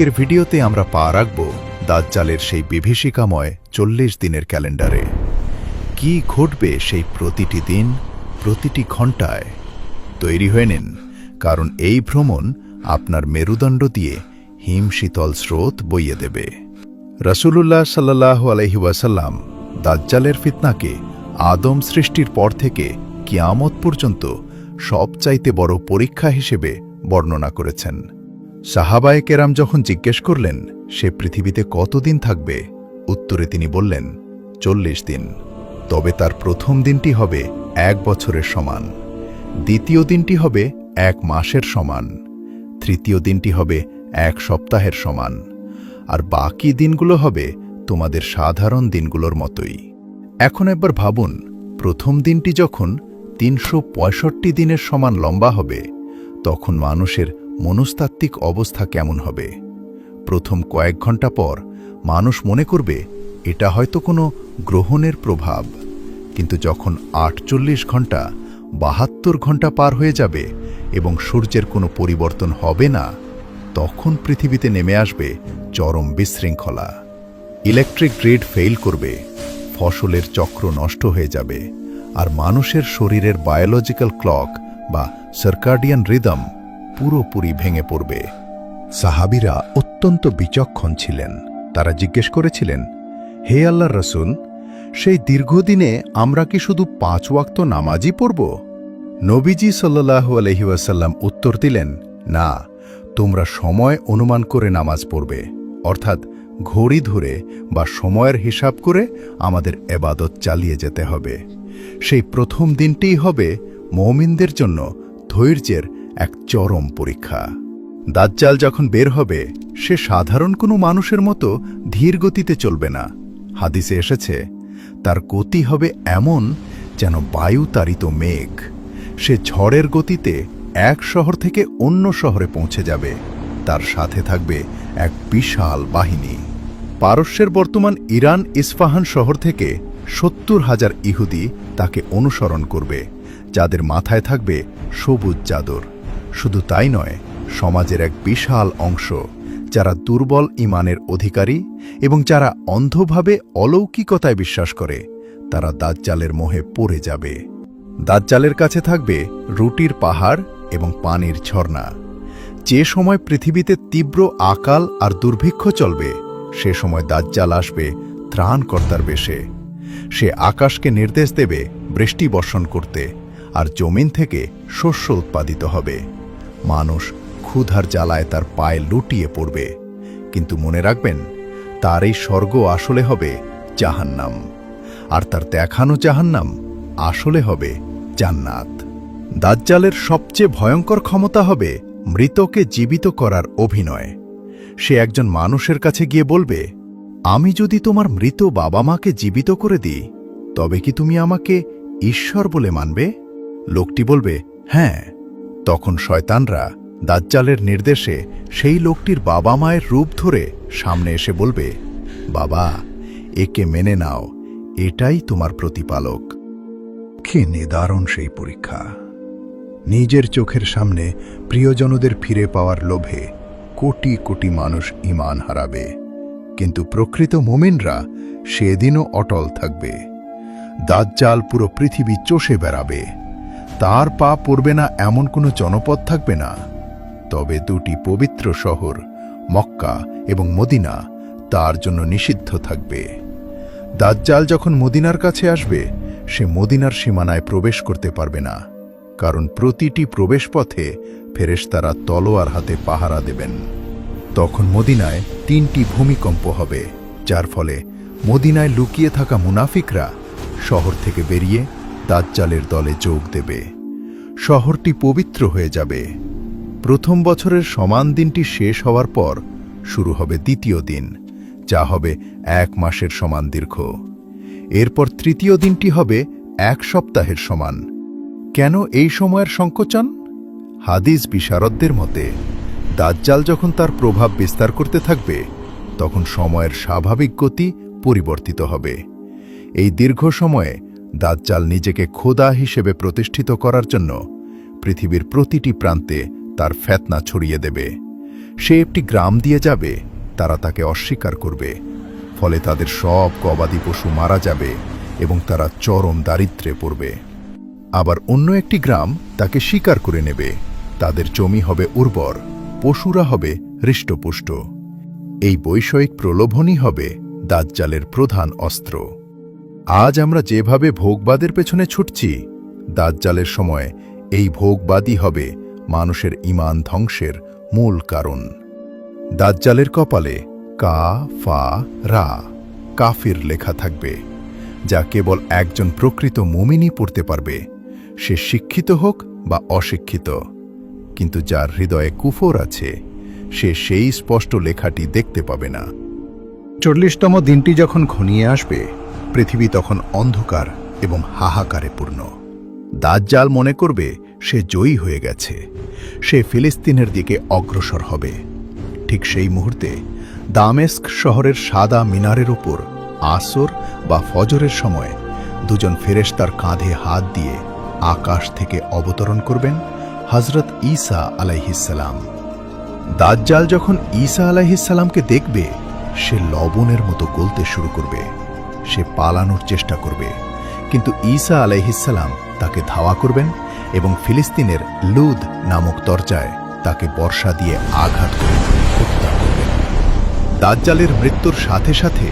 আজকের ভিডিওতে আমরা পা রাখব দাজ্জালের সেই বিভীষিকাময় ৪০ দিনের ক্যালেন্ডারে। কি ঘটবে সেই প্রতিটি দিন, প্রতিটি ঘণ্টায়? তৈরি হয়ে নিন, কারণ এই ভ্রমণ আপনার মেরুদণ্ড দিয়ে হিমশীতল স্রোত বইয়ে দেবে। রাসূলুল্লাহ সাল্লাল্লাহু আলাইহি ওয়াসাল্লাম দাজ্জালের ফিতনাকে আদম সৃষ্টির পর থেকে কিয়ামত পর্যন্ত সবচাইতে বড় পরীক্ষা হিসেবে বর্ণনা করেছেন। সাহাবায়ে কেরাম যখন জিজ্ঞেস করলেন সে পৃথিবীতে কতদিন থাকবে, উত্তরে তিনি বললেন ৪০ দিন। তবে তার প্রথম দিনটি হবে ১ বছরের সমান, দ্বিতীয় দিনটি হবে ১ মাসের সমান, তৃতীয় দিনটি হবে ১ সপ্তাহের সমান, আর বাকি দিনগুলো হবে তোমাদের সাধারণ দিনগুলোর মতোই। এখন একবার ভাবুন, প্রথম দিনটি যখন ৩৬৫ দিনের সমান লম্বা হবে, তখন মানুষের মনস্তাত্ত্বিক অবস্থা কেমন হবে? প্রথম কয়েক ঘন্টা পর মানুষ মনে করবে এটা হয়তো কোনো গ্রহণের প্রভাব, কিন্তু যখন ৪৮ ঘন্টা ৭২ ঘন্টা পার হয়ে যাবে এবং সূর্যের কোনো পরিবর্তন হবে না, তখন পৃথিবীতে নেমে আসবে চরম বিশৃঙ্খলা। ইলেকট্রিক গ্রিড ফেইল করবে, ফসলের চক্র নষ্ট হয়ে যাবে, আর মানুষের শরীরের বায়োলজিক্যাল ক্লক বা সার্কাডিয়ান রিদম পুরোপুরি ভেঙে পড়বে। সাহাবীরা অত্যন্ত বিচক্ষণ ছিলেন। তারা জিজ্ঞেস করেছিলেন, হে আল্লাহর রাসূল, সেই দীর্ঘদিনে আমরা কি শুধু ৫ ওয়াক্ত নামাজই পড়ব? নবীজি সাল্লাল্লাহু আলাইহি ওয়াসাল্লাম উত্তর দিলেন, না, তোমরা সময় অনুমান করে নামাজ পড়বে, অর্থাৎ ঘড়ি ধরে বা সময়ের হিসাব করে আমাদের এবাদত চালিয়ে যেতে হবে। সেই প্রথম দিনটিই হবে মুমিনদের জন্য ধৈর্যের এক চরম পরীক্ষা। দাজ্জাল যখন বের হবে, সে সাধারণ কোনো মানুষের মতো ধীর গতিতে চলবে না। হাদিসে এসেছে, তার গতি হবে এমন যেন বায়ু তাড়িত মেঘ। সে ঝড়ের গতিতে এক শহর থেকে অন্য শহরে পৌঁছে যাবে। তার সাথে থাকবে এক বিশাল বাহিনী। পারস্যের বর্তমান ইরান ইস্পাহান শহর থেকে ৭০,০০০ ইহুদি তাকে অনুসরণ করবে, যাদের মাথায় থাকবে সবুজ চাদর। শুধু তাই নয়, সমাজের এক বিশাল অংশ যারা দুর্বল ঈমানের অধিকারী এবং যারা অন্ধভাবে অলৌকিকতায় বিশ্বাস করে, তারা দাজ্জালের মোহে পড়ে যাবে। দাজ্জালের কাছে থাকবে রুটির পাহাড় এবং পানির ঝর্ণা। যে সময় পৃথিবীতে তীব্র আকাল আর দুর্ভিক্ষ চলবে, সে সময় দাজ্জাল আসবে ত্রাণকর্তার বেশে। সে আকাশকে নির্দেশ দেবে বৃষ্টি বর্ষণ করতে, আর জমিন থেকে শস্য উৎপাদিত হবে। মানুষ ক্ষুধার জ্বালায় তার পায়ে লুটিয়ে পড়বে, কিন্তু মনে রাখবেন, তার এই স্বর্গ আসলে হবে জাহান্নাম, আর তার দেখানো জাহান্নাম আসলে হবে জান্নাত। দাজ্জালের সবচেয়ে ভয়ঙ্কর ক্ষমতা হবে মৃতকে জীবিত করার অভিনয়। সে একজন মানুষের কাছে গিয়ে বলবে, আমি যদি তোমার মৃত বাবা মাকে জীবিত করে দিই, তবে কি তুমি আমাকে ঈশ্বর বলে মানবে? লোকটি বলবে, হ্যাঁ। তখন শয়তানরা দাজ্জালের নির্দেশে সেই লোকটির বাবা মায়ের রূপ ধরে সামনে এসে বলবে, বাবা, একে মেনে নাও, এটাই তোমার প্রতিপালক। কি নিদারুণ সেই পরীক্ষা! নিজের চোখের সামনে প্রিয়জনদের ফিরে পাওয়ার লোভে কোটি কোটি মানুষ ঈমান হারাবে, কিন্তু প্রকৃত মুমিনরা সেদিনও অটল থাকবে। দাজ্জাল পুরো পৃথিবী চষে বেড়াবে, তার পা পড়বে না এমন কোনো জনপদ থাকবে না। তবে দুটি পবিত্র শহর মক্কা এবং মদিনা তার জন্য নিষিদ্ধ থাকবে। দাজ্জাল যখন মদিনার কাছে আসবে, সে মদিনার সীমানায় প্রবেশ করতে পারবে না, কারণ প্রতিটি প্রবেশপথে ফেরেশতারা তলোয়ার হাতে পাহারা দেবেন। তখন মদিনায় ৩টি ভূমিকম্প হবে, যার ফলে মদিনায় লুকিয়ে থাকা মুনাফিকরা শহর থেকে বেরিয়ে দাজ্জালের দলে যোগ দেবে। শহরটি পবিত্র হয়ে যাবে। প্রথম বছরের সমান দিনটি শেষ হওয়ার পর শুরু হবে দ্বিতীয় দিন, যা হবে ১ মাসের সমান দীর্ঘ। এরপর তৃতীয় দিনটি হবে ১ সপ্তাহের সমান। কেন এই সময়ের সংকোচন? হাদিস বিশারদদের মতে, দাজ্জাল যখন তার প্রভাব বিস্তার করতে থাকবে, তখন সময়ের স্বাভাবিক গতি পরিবর্তিত হবে। এই দীর্ঘ সময়ে দাজ্জাল নিজেকে খোদা হিসেবে প্রতিষ্ঠিত করার জন্য পৃথিবীর প্রতিটি প্রান্তে তার ফেতনা ছড়িয়ে দেবে। সে একটি গ্রাম দিয়ে যাবে, তারা তাকে অস্বীকার করবে, ফলে তাদের সব গবাদি পশু মারা যাবে এবং তারা চরম দারিদ্র্যে পড়বে। আবার অন্য একটি গ্রাম তাকে স্বীকার করে নেবে, তাদের জমি হবে উর্বর, পশুরা হবে হৃষ্টপুষ্ট। এই বৈষয়িক প্রলোভনই হবে দাজ্জালের প্রধান অস্ত্র। আজ আমরা যেভাবে ভোগবাদের পেছনে ছুটছি, দাজ্জালের সময় এই ভোগবাদই হবে মানুষের ঈমান ধ্বংসের মূল কারণ। দাজ্জালের কপালে কা ফা রা কাফির লেখা থাকবে, যা কেবল একজন প্রকৃত মুমিনই পড়তে পারবে, সে শিক্ষিত হোক বা অশিক্ষিত। কিন্তু যার হৃদয়ে কুফর আছে, সে সেই স্পষ্ট লেখাটি দেখতে পাবে না। 40তম দিনটি যখন ঘনিয়ে আসবে, পৃথিবী তখন অন্ধকার এবং হাহাকারে পূর্ণ। দাজ্জাল মনে করবে সে জয়ী হয়ে গেছে, সে ফিলিস্তিনের দিকে অগ্রসর হবে। ঠিক সেই মুহূর্তে দামেস্ক শহরের সাদা মিনারের উপর আসর বা ফজরের সময় দুজন ফেরেশতার কাঁধে হাত দিয়ে আকাশ থেকে অবতরণ করবেন হযরত ঈসা আলাইহিসসালাম। দাজ্জাল যখন ঈসা আলাইহিসসালামকে দেখবে, সে লবণের মতো গলতে শুরু করবে। সে পালানোর চেষ্টা করবে, কিন্তু ঈসা আলাইহিসসালাম তাকে ধাওয়া করবেন এবং ফিলিস্তিনের লুদ নামক দরজায় তাকে বর্ষা দিয়ে আঘাত করে হত্যা করবেন। দাজ্জালের মৃত্যুর সাথে সাথে